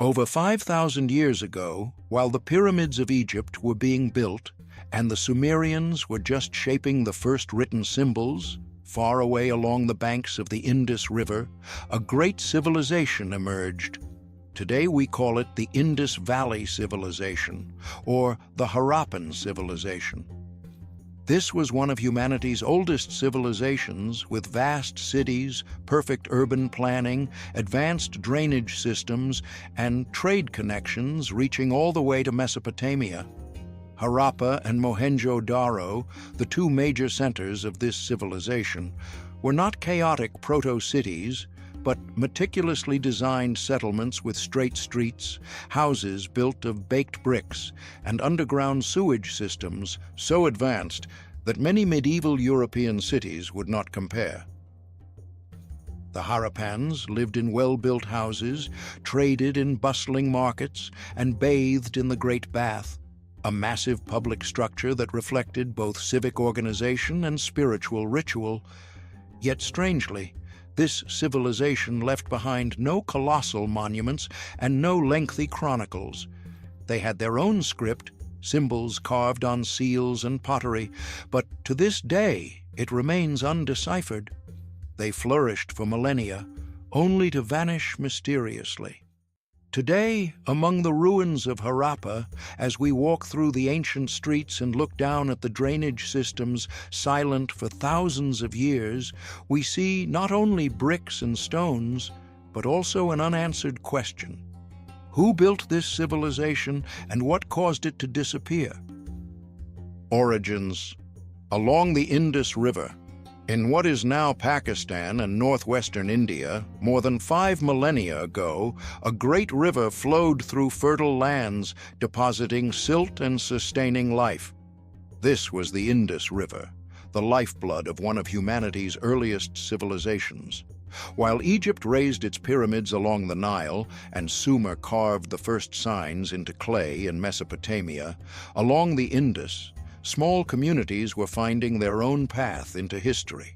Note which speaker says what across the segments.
Speaker 1: Over 5,000 years ago, while the pyramids of Egypt were being built and the Sumerians were just shaping the first written symbols, far away along the banks of the Indus River, a great civilization emerged. Today we call it the Indus Valley Civilization, or the Harappan civilization. This was one of humanity's oldest civilizations, with vast cities, perfect urban planning, advanced drainage systems, and trade connections reaching all the way to Mesopotamia. Harappa and Mohenjo-Daro, the two major centers of this civilization, were not chaotic proto-cities, but meticulously designed settlements with straight streets, houses built of baked bricks, and underground sewage systems so advanced that many medieval European cities would not compare. The Harappans lived in well-built houses, traded in bustling markets, and bathed in the Great Bath, a massive public structure that reflected both civic organization and spiritual ritual. Yet strangely, this civilization left behind no colossal monuments and no lengthy chronicles. They had their own script, symbols carved on seals and pottery, but to this day it remains undeciphered. They flourished for millennia, only to vanish mysteriously. Today, among the ruins of Harappa, as we walk through the ancient streets and look down at the drainage systems silent for thousands of years, we see not only bricks and stones, but also an unanswered question. Who built this civilization, and what caused it to disappear? Origins. Along the Indus River, in what is now Pakistan and northwestern India, more than 5 millennia ago, a great river flowed through fertile lands, depositing silt and sustaining life. This was the Indus River, the lifeblood of one of humanity's earliest civilizations. While Egypt raised its pyramids along the Nile and Sumer carved the first signs into clay in Mesopotamia, along the Indus, small communities were finding their own path into history.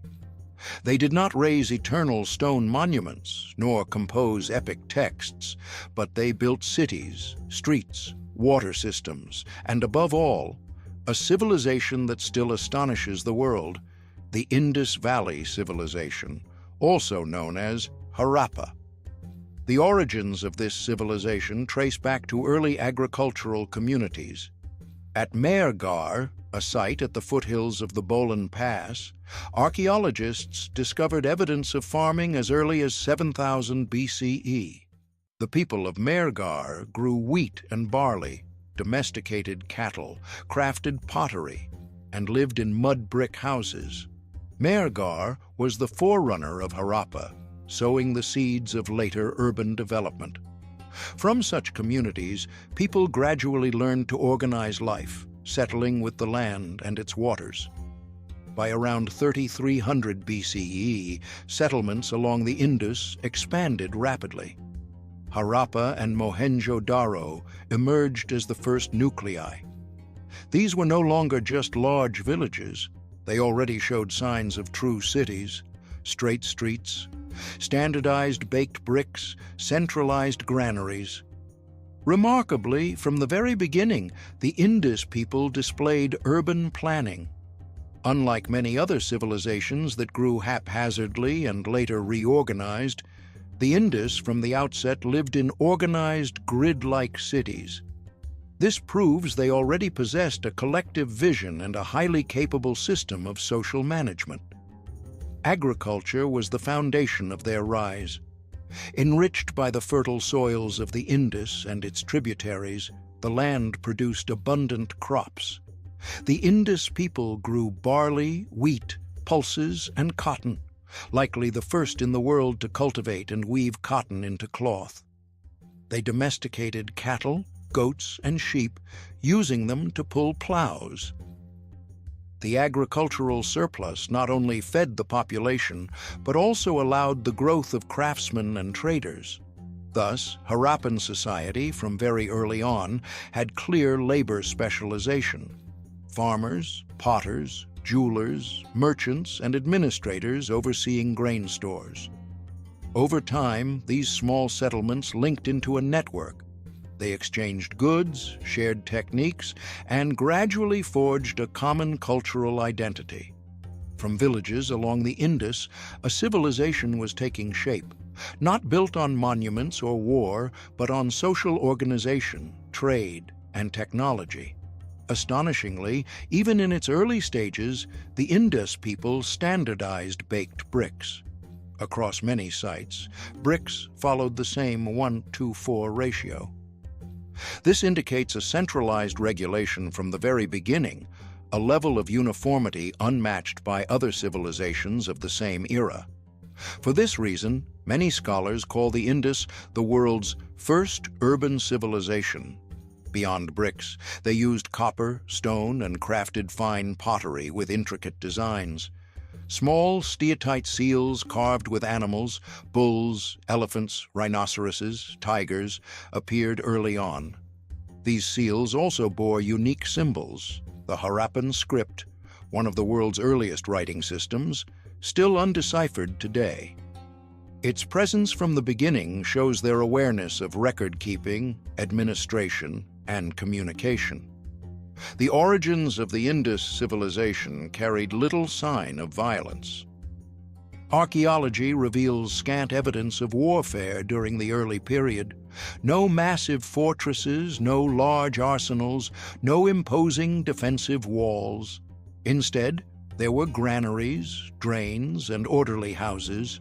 Speaker 1: They did not raise eternal stone monuments, nor compose epic texts, but they built cities, streets, water systems, and above all, a civilization that still astonishes the world, the Indus Valley Civilization, also known as Harappa. The origins of this civilization trace back to early agricultural communities. At Mehrgarh, a site at the foothills of the Bolan Pass, archaeologists discovered evidence of farming as early as 7000 BCE. The people of Mehrgarh grew wheat and barley, domesticated cattle, crafted pottery, and lived in mud brick houses. Mehrgarh was the forerunner of Harappa, sowing the seeds of later urban development. From such communities, people gradually learned to organize life, settling with the land and its waters. By around 3300 BCE, settlements along the Indus expanded rapidly. Harappa and Mohenjo-Daro emerged as the first nuclei. These were no longer just large villages. They already showed signs of true cities: straight streets, standardized baked bricks, centralized granaries. Remarkably, from the very beginning, the Indus people displayed urban planning. Unlike many other civilizations that grew haphazardly and later reorganized, the Indus from the outset lived in organized, grid-like cities. This proves they already possessed a collective vision and a highly capable system of social management. Agriculture was the foundation of their rise. Enriched by the fertile soils of the Indus and its tributaries, the land produced abundant crops. The Indus people grew barley, wheat, pulses, and cotton, likely the first in the world to cultivate and weave cotton into cloth. They domesticated cattle, goats, and sheep, using them to pull plows. The agricultural surplus not only fed the population, but also allowed the growth of craftsmen and traders. Thus, Harappan society, from very early on, had clear labor specialization. Farmers, potters, jewelers, merchants, and administrators overseeing grain stores. Over time, these small settlements linked into a network. They exchanged goods, shared techniques, and gradually forged a common cultural identity. From villages along the Indus, a civilization was taking shape, not built on monuments or war, but on social organization, trade, and technology. Astonishingly, even in its early stages, the Indus people standardized baked bricks. Across many sites, bricks followed the same 1:4 ratio. This indicates a centralized regulation from the very beginning, a level of uniformity unmatched by other civilizations of the same era. For this reason, many scholars call the Indus the world's first urban civilization. Beyond bricks, they used copper, stone, and crafted fine pottery with intricate designs. Small steatite seals carved with animals, bulls, elephants, rhinoceroses, tigers, appeared early on. These seals also bore unique symbols. The Harappan script, one of the world's earliest writing systems, still undeciphered today. Its presence from the beginning shows their awareness of record-keeping, administration, and communication. The origins of the Indus civilization carried little sign of violence. Archaeology reveals scant evidence of warfare during the early period. No massive fortresses, no large arsenals, no imposing defensive walls. Instead, there were granaries, drains, and orderly houses.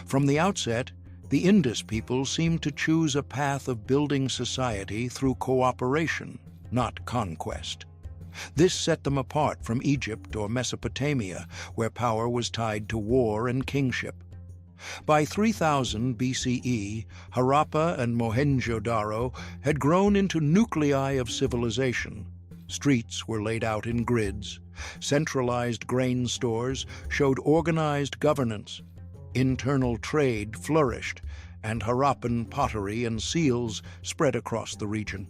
Speaker 1: From the outset, the Indus people seemed to choose a path of building society through cooperation, not conquest. This set them apart from Egypt or Mesopotamia, where power was tied to war and kingship. By 3000 BCE, Harappa and Mohenjo-Daro had grown into nuclei of civilization. Streets were laid out in grids. Centralized grain stores showed organized governance. Internal trade flourished, and Harappan pottery and seals spread across the region.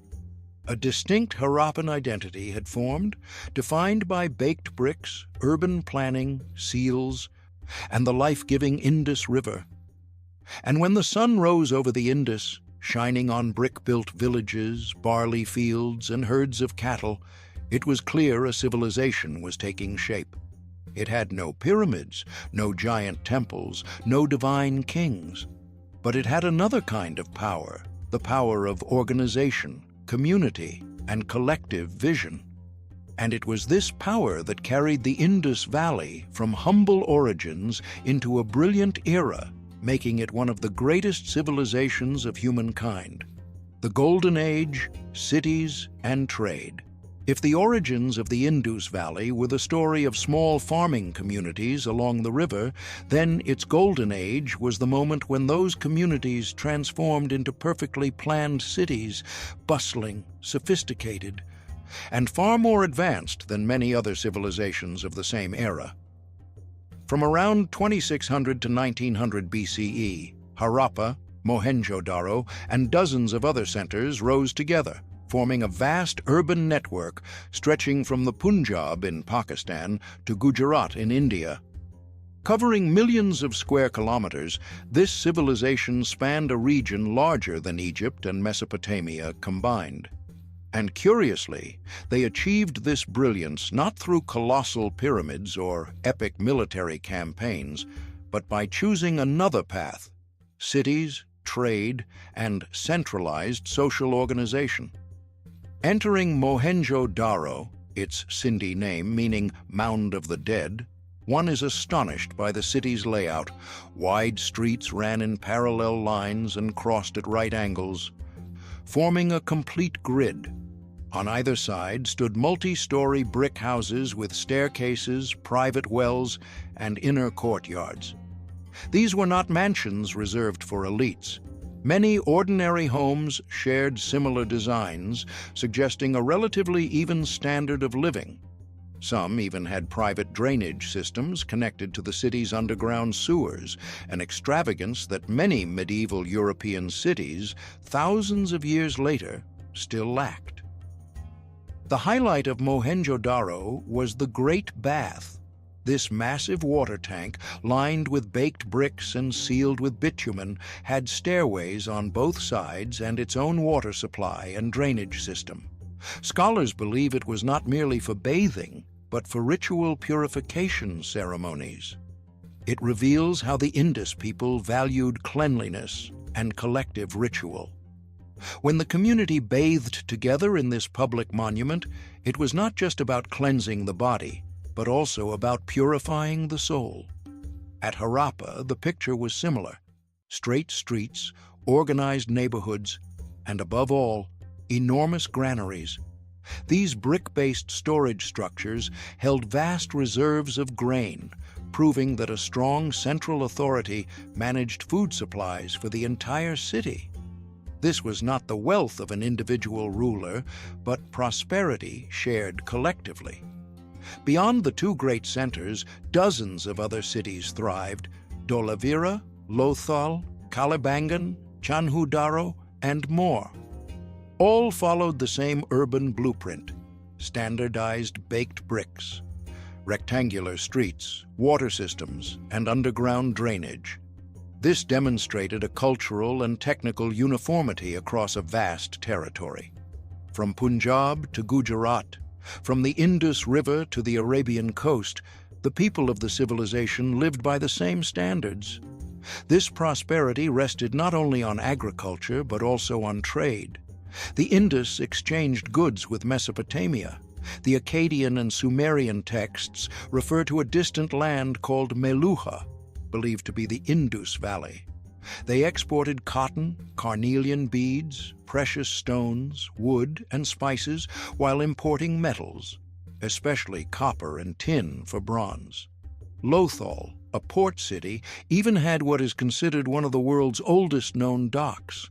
Speaker 1: A distinct Harappan identity had formed, defined by baked bricks, urban planning, seals, and the life-giving Indus River. And when the sun rose over the Indus, shining on brick-built villages, barley fields, and herds of cattle, it was clear a civilization was taking shape. It had no pyramids, no giant temples, no divine kings. But it had another kind of power, the power of organization, community, and collective vision. And it was this power that carried the Indus Valley from humble origins into a brilliant era, making it one of the greatest civilizations of humankind. The Golden Age, cities, and trade. If the origins of the Indus Valley were the story of small farming communities along the river, then its golden age was the moment when those communities transformed into perfectly planned cities, bustling, sophisticated, and far more advanced than many other civilizations of the same era. From around 2600 to 1900 BCE, Harappa, Mohenjo-Daro, and dozens of other centers rose together, forming a vast urban network stretching from the Punjab in Pakistan to Gujarat in India. Covering millions of square kilometers, this civilization spanned a region larger than Egypt and Mesopotamia combined. And curiously, they achieved this brilliance not through colossal pyramids or epic military campaigns, but by choosing another path: cities, trade, and centralized social organization. Entering Mohenjo-Daro, its Sindhi name meaning Mound of the Dead, one is astonished by the city's layout. Wide streets ran in parallel lines and crossed at right angles, forming a complete grid. On either side stood multi-story brick houses with staircases, private wells, and inner courtyards. These were not mansions reserved for elites. Many ordinary homes shared similar designs, suggesting a relatively even standard of living. Some even had private drainage systems connected to the city's underground sewers, an extravagance that many medieval European cities, thousands of years later, still lacked. The highlight of Mohenjo-Daro was the Great Bath. This massive water tank, lined with baked bricks and sealed with bitumen, had stairways on both sides and its own water supply and drainage system. Scholars believe it was not merely for bathing, but for ritual purification ceremonies. It reveals how the Indus people valued cleanliness and collective ritual. When the community bathed together in this public monument, it was not just about cleansing the body, but also about purifying the soul. At Harappa, the picture was similar: straight streets, organized neighborhoods, and above all, enormous granaries. These brick-based storage structures held vast reserves of grain, proving that a strong central authority managed food supplies for the entire city. This was not the wealth of an individual ruler, but prosperity shared collectively. Beyond the two great centers, dozens of other cities thrived: Dholavira, Lothal, Kalibangan, Mohenjo-Daro, and more. All followed the same urban blueprint: standardized baked bricks, rectangular streets, water systems, and underground drainage. This demonstrated a cultural and technical uniformity across a vast territory. From Punjab to Gujarat, from the Indus River to the Arabian coast, the people of the civilization lived by the same standards. This prosperity rested not only on agriculture, but also on trade. The Indus exchanged goods with Mesopotamia. The Akkadian and Sumerian texts refer to a distant land called Meluha, believed to be the Indus Valley. They exported cotton, carnelian beads, precious stones, wood, and spices, while importing metals, especially copper and tin for bronze. Lothal, a port city, even had what is considered one of the world's oldest known docks,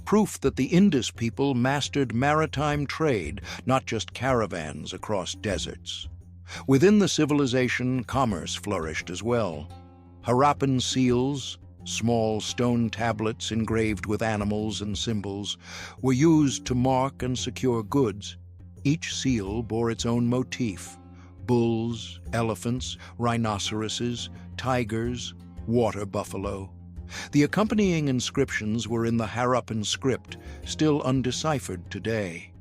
Speaker 1: proof that the Indus people mastered maritime trade, not just caravans across deserts. Within the civilization, commerce flourished as well. Harappan seals, small stone tablets engraved with animals and symbols, were used to mark and secure goods. Each seal bore its own motif: bulls, elephants, rhinoceroses, tigers, water buffalo. The accompanying inscriptions were in the Harappan script, still undeciphered today.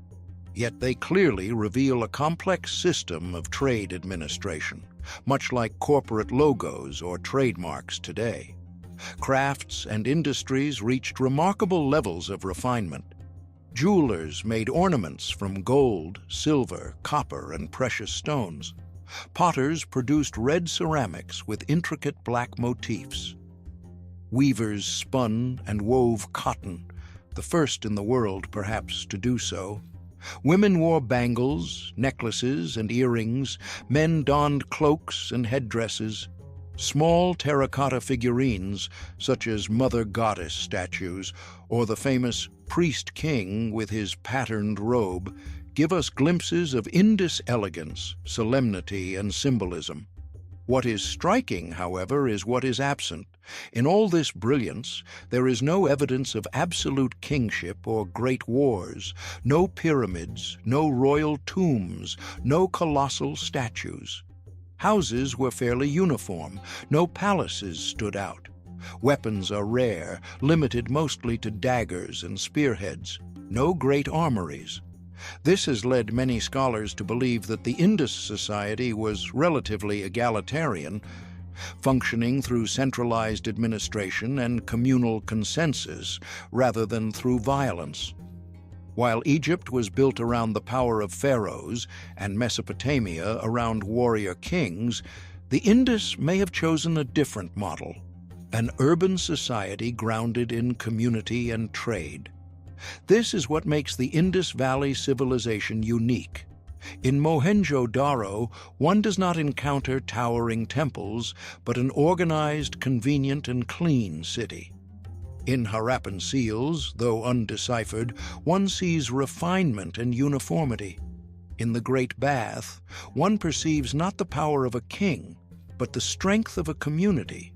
Speaker 1: Yet they clearly reveal a complex system of trade administration, much like corporate logos or trademarks today. Crafts and industries reached remarkable levels of refinement. Jewelers made ornaments from gold, silver, copper, and precious stones. Potters produced red ceramics with intricate black motifs. Weavers spun and wove cotton, the first in the world perhaps to do so. Women wore bangles, necklaces, and earrings. Men donned cloaks and headdresses. Small terracotta figurines, such as Mother Goddess statues or the famous Priest King with his patterned robe, give us glimpses of Indus elegance, solemnity, and symbolism. What is striking, however, is what is absent. In all this brilliance, there is no evidence of absolute kingship or great wars, no pyramids, no royal tombs, no colossal statues. Houses were fairly uniform, no palaces stood out. Weapons are rare, limited mostly to daggers and spearheads, no great armories. This has led many scholars to believe that the Indus society was relatively egalitarian, functioning through centralized administration and communal consensus rather than through violence. While Egypt was built around the power of pharaohs and Mesopotamia around warrior kings, the Indus may have chosen a different model, an urban society grounded in community and trade. This is what makes the Indus Valley Civilization unique. In Mohenjo-Daro, one does not encounter towering temples, but an organized, convenient, and clean city. In Harappan seals, though undeciphered, one sees refinement and uniformity. In the Great Bath, one perceives not the power of a king, but the strength of a community.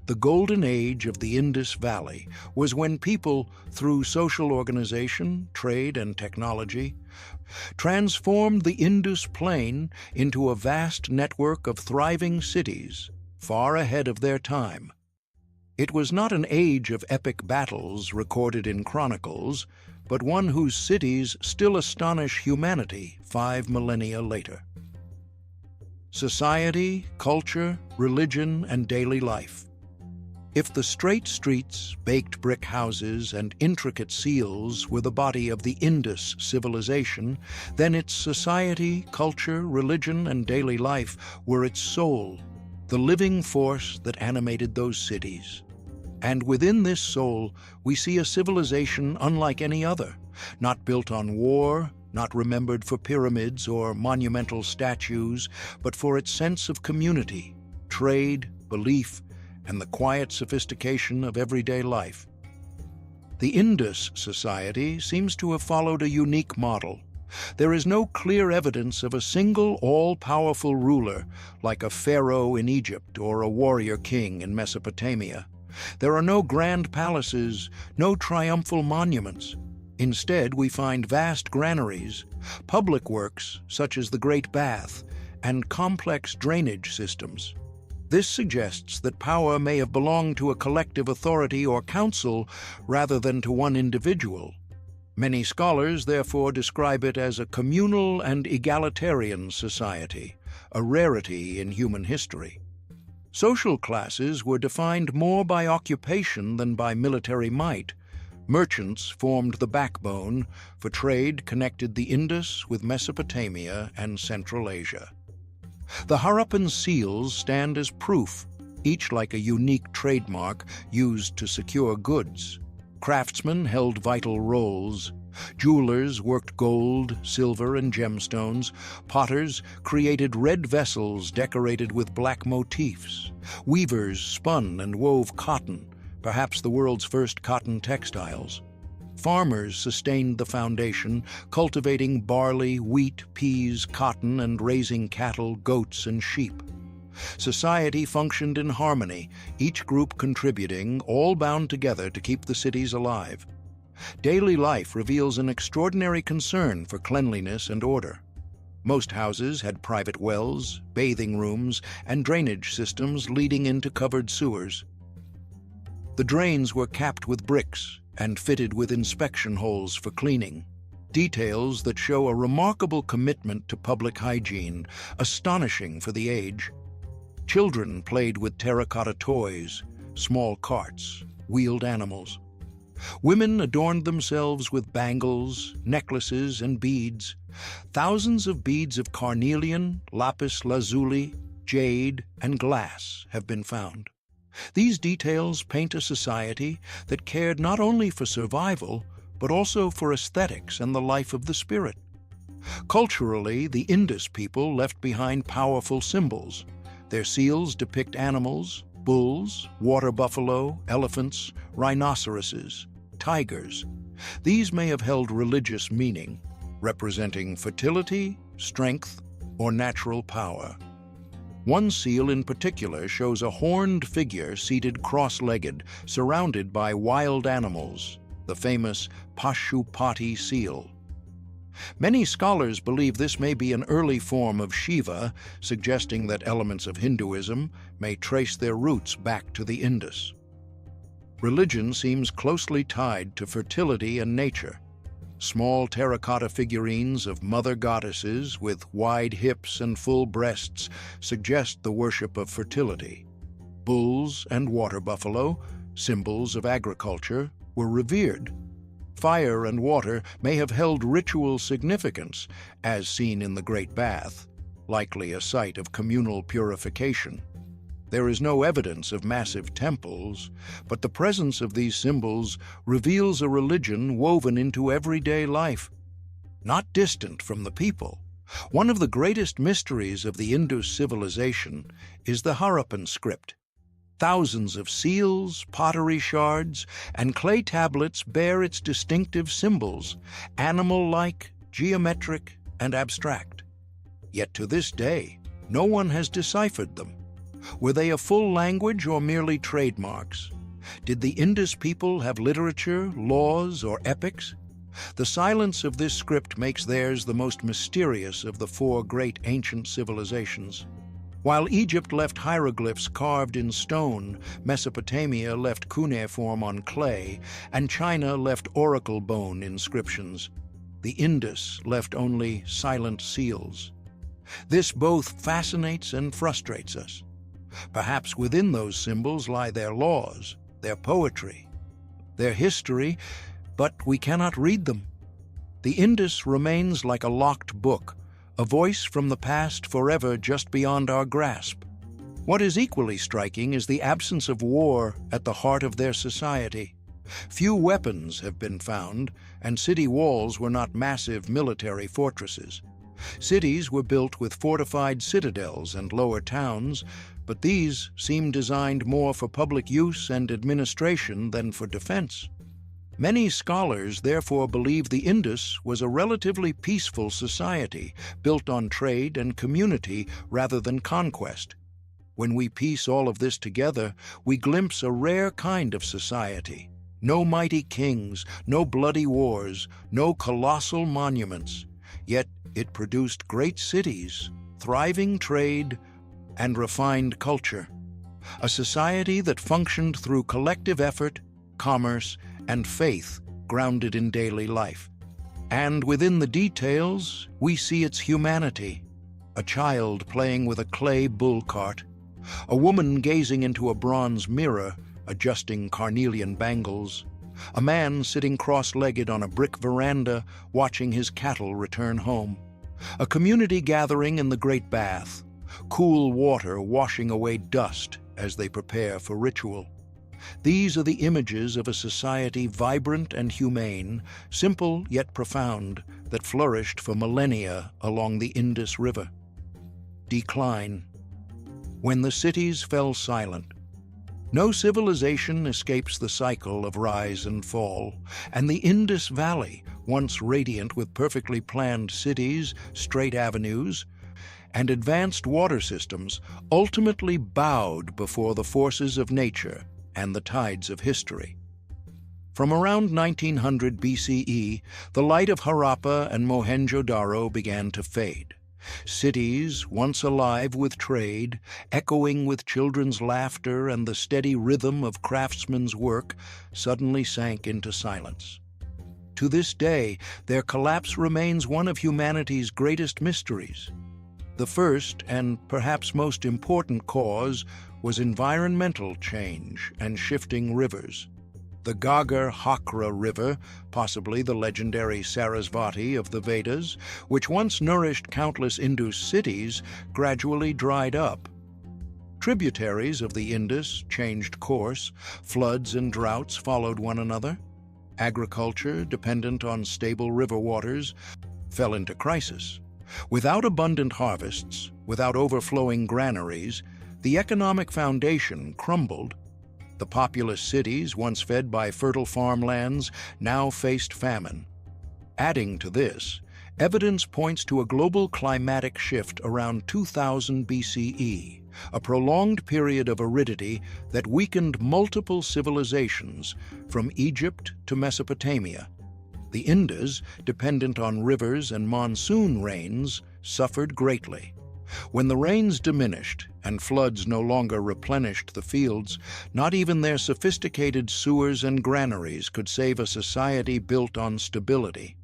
Speaker 1: The golden age of the Indus Valley was when people, through social organization, trade, and technology, transformed the Indus Plain into a vast network of thriving cities, far ahead of their time. It was not an age of epic battles recorded in chronicles, but one whose cities still astonish humanity 5 millennia later. Society, culture, religion, and daily life. If the straight streets, baked brick houses, and intricate seals were the body of the Indus civilization, then its society, culture, religion, and daily life were its soul, the living force that animated those cities. And within this soul, we see a civilization unlike any other, not built on war, not remembered for pyramids or monumental statues, but for its sense of community, trade, belief, and the quiet sophistication of everyday life. The Indus society seems to have followed a unique model. There is no clear evidence of a single all-powerful ruler like a pharaoh in Egypt or a warrior king in Mesopotamia. There are no grand palaces, no triumphal monuments. Instead, we find vast granaries, public works such as the Great Bath, and complex drainage systems. This suggests that power may have belonged to a collective authority or council rather than to one individual. Many scholars therefore describe it as a communal and egalitarian society, a rarity in human history. Social classes were defined more by occupation than by military might. Merchants formed the backbone, for trade connected the Indus with Mesopotamia and Central Asia. The Harappan seals stand as proof, each like a unique trademark used to secure goods. Craftsmen held vital roles. Jewelers worked gold, silver, and gemstones. Potters created red vessels decorated with black motifs. Weavers spun and wove cotton, perhaps the world's first cotton textiles. Farmers sustained the foundation, cultivating barley, wheat, peas, cotton, and raising cattle, goats, and sheep. Society functioned in harmony, each group contributing, all bound together to keep the cities alive. Daily life reveals an extraordinary concern for cleanliness and order. Most houses had private wells, bathing rooms, and drainage systems leading into covered sewers. The drains were capped with bricks and fitted with inspection holes for cleaning, details that show a remarkable commitment to public hygiene, astonishing for the age. Children played with terracotta toys, small carts, wheeled animals. Women adorned themselves with bangles, necklaces, and beads. Thousands of beads of carnelian, lapis lazuli, jade, and glass have been found. These details paint a society that cared not only for survival, but also for aesthetics and the life of the spirit. Culturally, the Indus people left behind powerful symbols. Their seals depict animals, bulls, water buffalo, elephants, rhinoceroses, tigers. These may have held religious meaning, representing fertility, strength, or natural power. One seal in particular shows a horned figure seated cross-legged, surrounded by wild animals, the famous Pashupati seal. Many scholars believe this may be an early form of Shiva, suggesting that elements of Hinduism may trace their roots back to the Indus. Religion seems closely tied to fertility and nature. Small terracotta figurines of mother goddesses with wide hips and full breasts suggest the worship of fertility. Bulls and water buffalo, symbols of agriculture, were revered. Fire and water may have held ritual significance, as seen in the Great Bath, likely a site of communal purification. There is no evidence of massive temples, but the presence of these symbols reveals a religion woven into everyday life, not distant from the people. One of the greatest mysteries of the Indus civilization is the Harappan script. Thousands of seals, pottery shards, and clay tablets bear its distinctive symbols, animal-like, geometric, and abstract. Yet to this day, no one has deciphered them. Were they a full language or merely trademarks? Did the Indus people have literature, laws, or epics? The silence of this script makes theirs the most mysterious of the four great ancient civilizations. While Egypt left hieroglyphs carved in stone, Mesopotamia left cuneiform on clay, and China left oracle bone inscriptions. The Indus left only silent seals. This both fascinates and frustrates us. Perhaps within those symbols lie their laws, their poetry, their history, but we cannot read them. The Indus remains like a locked book, a voice from the past forever just beyond our grasp. What is equally striking is the absence of war at the heart of their society. Few weapons have been found, and city walls were not massive military fortresses. Cities were built with fortified citadels and lower towns, but these seem designed more for public use and administration than for defense. Many scholars therefore believe the Indus was a relatively peaceful society, built on trade and community rather than conquest. When we piece all of this together, we glimpse a rare kind of society. No mighty kings, no bloody wars, no colossal monuments. Yet it produced great cities, thriving trade, and refined culture. A society that functioned through collective effort, commerce, and faith grounded in daily life. And within the details, we see its humanity. A child playing with a clay bull cart, a woman gazing into a bronze mirror, adjusting carnelian bangles, a man sitting cross-legged on a brick veranda, watching his cattle return home, a community gathering in the great bath, cool water washing away dust as they prepare for ritual. These are the images of a society vibrant and humane, simple yet profound, that flourished for millennia along the Indus River. Decline. When the cities fell silent. No civilization escapes the cycle of rise and fall, and the Indus Valley, once radiant with perfectly planned cities, straight avenues, and advanced water systems, ultimately bowed before the forces of nature and the tides of history. From around 1900 BCE, the light of Harappa and Mohenjo-Daro began to fade. Cities, once alive with trade, echoing with children's laughter and the steady rhythm of craftsmen's work, suddenly sank into silence. To this day, their collapse remains one of humanity's greatest mysteries. The first, and perhaps most important cause, was environmental change and shifting rivers. The Ghaggar-Hakra River, possibly the legendary Sarasvati of the Vedas, which once nourished countless Indus cities, gradually dried up. Tributaries of the Indus changed course, floods and droughts followed one another. Agriculture, dependent on stable river waters, fell into crisis. Without abundant harvests, without overflowing granaries, the economic foundation crumbled. The populous cities, once fed by fertile farmlands, now faced famine. Adding to this, evidence points to a global climatic shift around 2000 BCE, a prolonged period of aridity that weakened multiple civilizations, from Egypt to Mesopotamia. The Indus, dependent on rivers and monsoon rains, suffered greatly. When the rains diminished and floods no longer replenished the fields, not even their sophisticated sewers and granaries could save a society built on stability.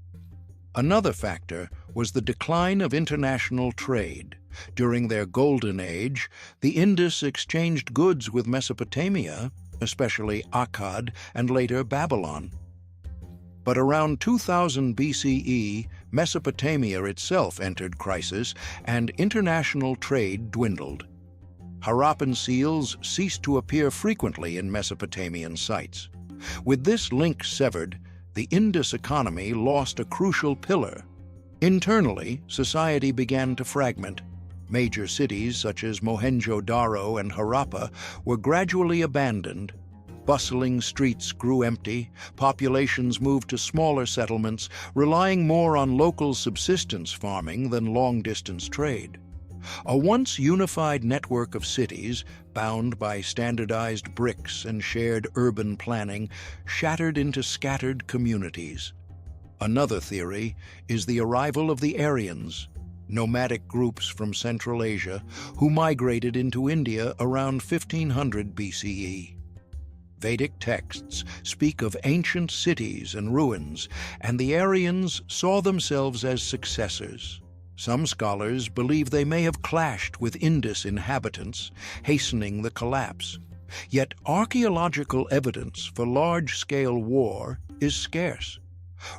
Speaker 1: Another factor was the decline of international trade. During their golden age, the Indus exchanged goods with Mesopotamia, especially Akkad and later Babylon. But around 2000 BCE, Mesopotamia itself entered crisis and international trade dwindled. Harappan seals ceased to appear frequently in Mesopotamian sites. With this link severed, the Indus economy lost a crucial pillar. Internally, society began to fragment. Major cities such as Mohenjo-Daro and Harappa were gradually abandoned. Bustling streets grew empty, populations moved to smaller settlements, relying more on local subsistence farming than long-distance trade. A once unified network of cities, bound by standardized bricks and shared urban planning, shattered into scattered communities. Another theory is the arrival of the Aryans, nomadic groups from Central Asia who migrated into India around 1500 BCE. Vedic texts speak of ancient cities and ruins, and the Aryans saw themselves as successors. Some scholars believe they may have clashed with Indus inhabitants, hastening the collapse. Yet archaeological evidence for large-scale war is scarce.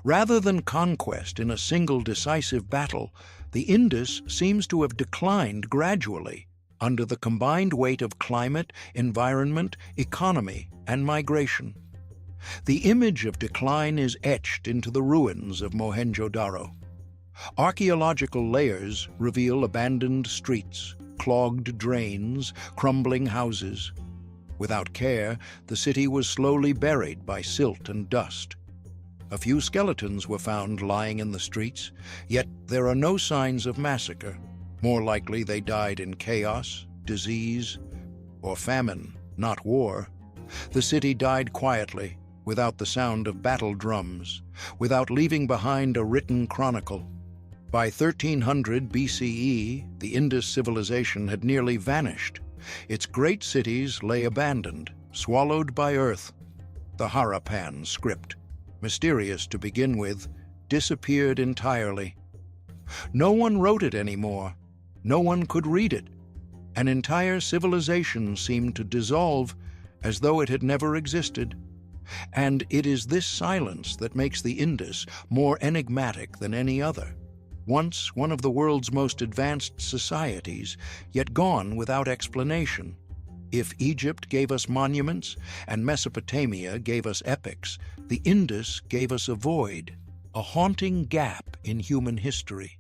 Speaker 1: Rather than conquest in a single decisive battle, the Indus seems to have declined gradually under the combined weight of climate, environment, economy, and migration. The image of decline is etched into the ruins of Mohenjo-Daro. Archaeological layers reveal abandoned streets, clogged drains, crumbling houses. Without care, the city was slowly buried by silt and dust. A few skeletons were found lying in the streets, yet there are no signs of massacre. More likely they died in chaos, disease, or famine, not war. The city died quietly, without the sound of battle drums, without leaving behind a written chronicle. By 1300 BCE, the Indus civilization had nearly vanished. Its great cities lay abandoned, swallowed by earth. The Harappan script, mysterious to begin with, disappeared entirely. No one wrote it anymore. No one could read it. An entire civilization seemed to dissolve as though it had never existed. And it is this silence that makes the Indus more enigmatic than any other. Once one of the world's most advanced societies, yet gone without explanation. If Egypt gave us monuments and Mesopotamia gave us epics, the Indus gave us a void, a haunting gap in human history.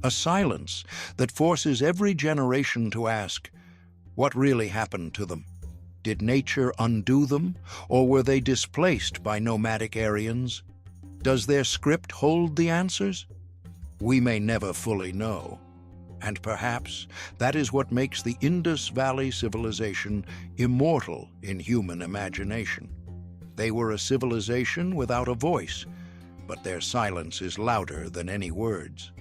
Speaker 1: A silence that forces every generation to ask, what really happened to them? Did nature undo them, or were they displaced by nomadic Aryans? Does their script hold the answers? We may never fully know. And perhaps that is what makes the Indus Valley Civilization immortal in human imagination. They were a civilization without a voice, but their silence is louder than any words.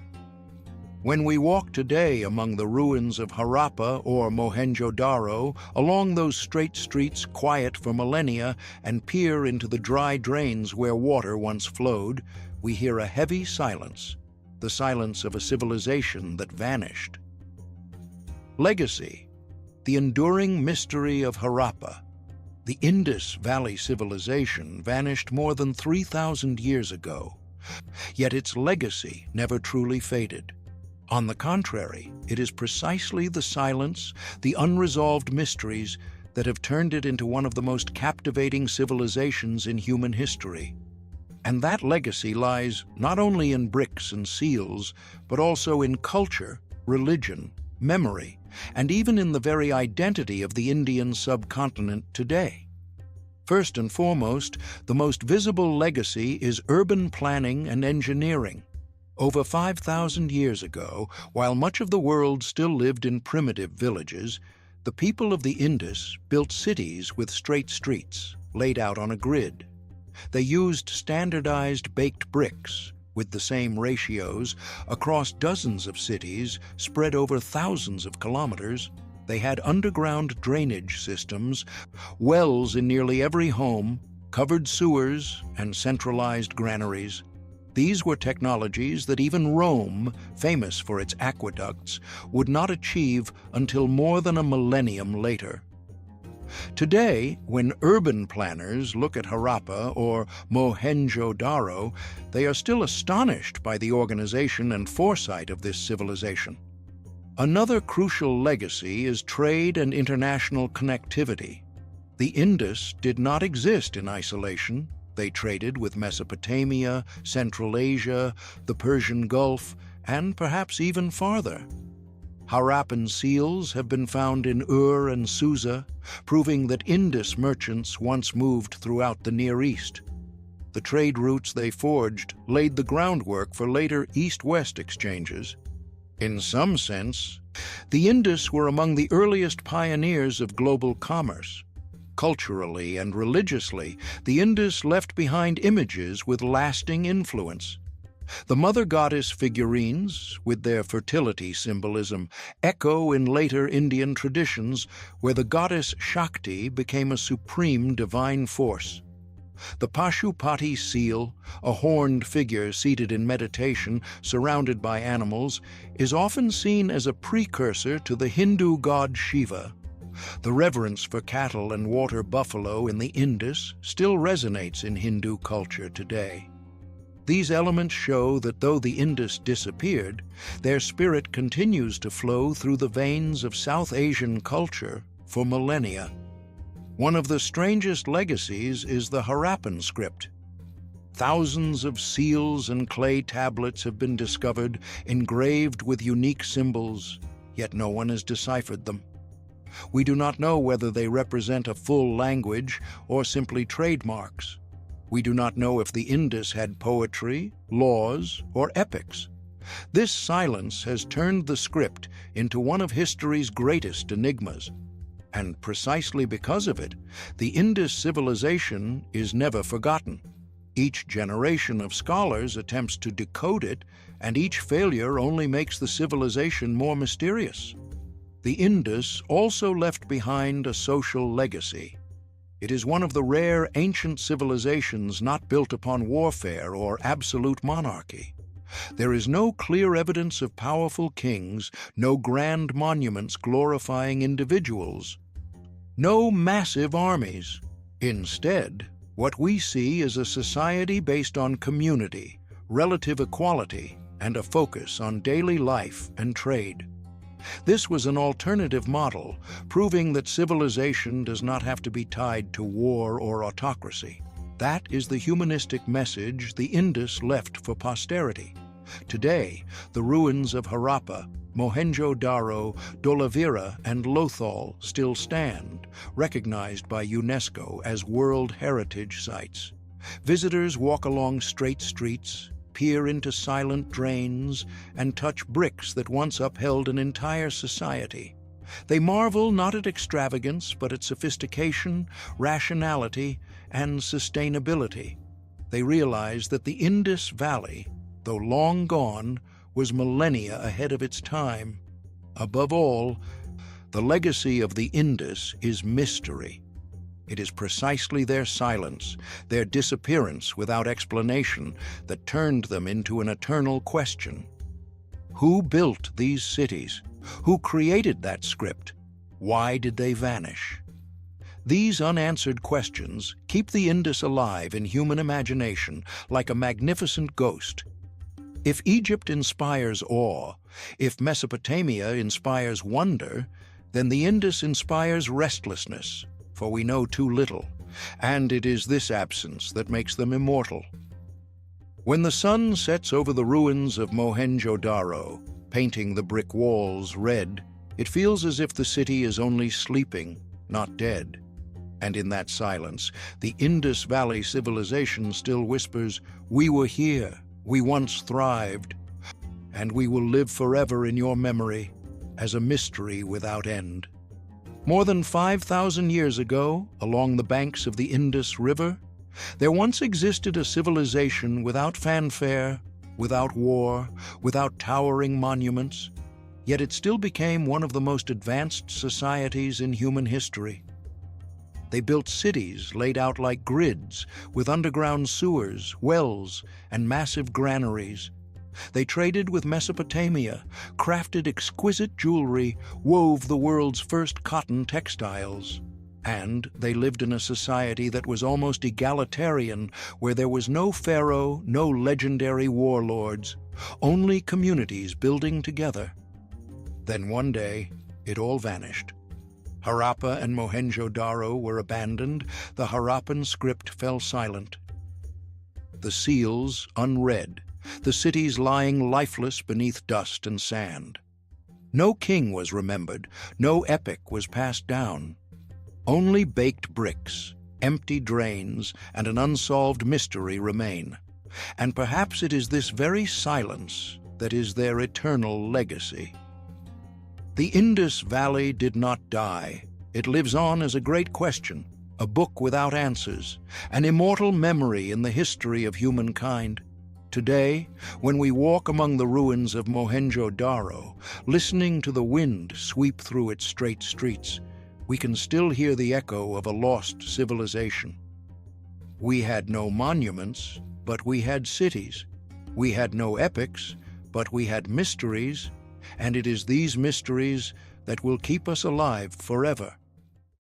Speaker 1: When we walk today among the ruins of Harappa or Mohenjo-Daro, along those straight streets quiet for millennia, and peer into the dry drains where water once flowed, we hear a heavy silence, the silence of a civilization that vanished. Legacy, the enduring mystery of Harappa. The Indus Valley Civilization vanished more than 3,000 years ago, yet its legacy never truly faded. On the contrary, it is precisely the silence, the unresolved mysteries, that have turned it into one of the most captivating civilizations in human history. And that legacy lies not only in bricks and seals, but also in culture, religion, memory, and even in the very identity of the Indian subcontinent today. First and foremost, the most visible legacy is urban planning and engineering. Over 5,000 years ago, while much of the world still lived in primitive villages, the people of the Indus built cities with straight streets, laid out on a grid. They used standardized baked bricks, with the same ratios, across dozens of cities spread over thousands of kilometers. They had underground drainage systems, wells in nearly every home, covered sewers, and centralized granaries. These were technologies that even Rome, famous for its aqueducts, would not achieve until more than a millennium later. Today, when urban planners look at Harappa or Mohenjo-Daro, they are still astonished by the organization and foresight of this civilization. Another crucial legacy is trade and international connectivity. The Indus did not exist in isolation. They traded with Mesopotamia, Central Asia, the Persian Gulf, and perhaps even farther. Harappan seals have been found in Ur and Susa, proving that Indus merchants once moved throughout the Near East. The trade routes they forged laid the groundwork for later East-West exchanges. In some sense, the Indus were among the earliest pioneers of global commerce. Culturally and religiously, the Indus left behind images with lasting influence. The mother goddess figurines, with their fertility symbolism, echo in later Indian traditions where the goddess Shakti became a supreme divine force. The Pashupati seal, a horned figure seated in meditation surrounded by animals, is often seen as a precursor to the Hindu god Shiva. The reverence for cattle and water buffalo in the Indus still resonates in Hindu culture today. These elements show that though the Indus disappeared, their spirit continues to flow through the veins of South Asian culture for millennia. One of the strangest legacies is the Harappan script. Thousands of seals and clay tablets have been discovered, engraved with unique symbols, yet no one has deciphered them. We do not know whether they represent a full language or simply trademarks. We do not know if the Indus had poetry, laws, or epics. This silence has turned the script into one of history's greatest enigmas. And precisely because of it, the Indus civilization is never forgotten. Each generation of scholars attempts to decode it, and each failure only makes the civilization more mysterious. The Indus also left behind a social legacy. It is one of the rare ancient civilizations not built upon warfare or absolute monarchy. There is no clear evidence of powerful kings, no grand monuments glorifying individuals, no massive armies. Instead, what we see is a society based on community, relative equality, and a focus on daily life and trade. This was an alternative model, proving that civilization does not have to be tied to war or autocracy. That is the humanistic message the Indus left for posterity. Today, the ruins of Harappa, Mohenjo-Daro, Dholavira, and Lothal still stand, recognized by UNESCO as World Heritage Sites. Visitors walk along straight streets, peer into silent drains, and touch bricks that once upheld an entire society. They marvel not at extravagance, but at sophistication, rationality, and sustainability. They realize that the Indus Valley, though long gone, was millennia ahead of its time. Above all, the legacy of the Indus is mystery. It is precisely their silence, their disappearance without explanation, that turned them into an eternal question. Who built these cities? Who created that script? Why did they vanish? These unanswered questions keep the Indus alive in human imagination like a magnificent ghost. If Egypt inspires awe, if Mesopotamia inspires wonder, then the Indus inspires restlessness, for we know too little, and it is this absence that makes them immortal. When the sun sets over the ruins of Mohenjo-Daro, painting the brick walls red, it feels as if the city is only sleeping, not dead. And in that silence, the Indus Valley Civilization still whispers, "We were here, we once thrived, and we will live forever in your memory as a mystery without end." More than 5,000 years ago, along the banks of the Indus River, there once existed a civilization without fanfare, without war, without towering monuments, yet it still became one of the most advanced societies in human history. They built cities laid out like grids, with underground sewers, wells, and massive granaries. They traded with Mesopotamia, crafted exquisite jewelry, wove the world's first cotton textiles. And they lived in a society that was almost egalitarian, where there was no pharaoh, no legendary warlords, only communities building together. Then one day, it all vanished. Harappa and Mohenjo-Daro were abandoned, the Harappan script fell silent. The seals unread, the cities lying lifeless beneath dust and sand. No king was remembered, no epic was passed down. Only baked bricks, empty drains, and an unsolved mystery remain. And perhaps it is this very silence, that is their eternal legacy. The Indus Valley did not die. It lives on as a great question, a book without answers, an immortal memory in the history of humankind. Today, when we walk among the ruins of Mohenjo-Daro, listening to the wind sweep through its straight streets, we can still hear the echo of a lost civilization. We had no monuments, but we had cities. We had no epics, but we had mysteries, and it is these mysteries that will keep us alive forever.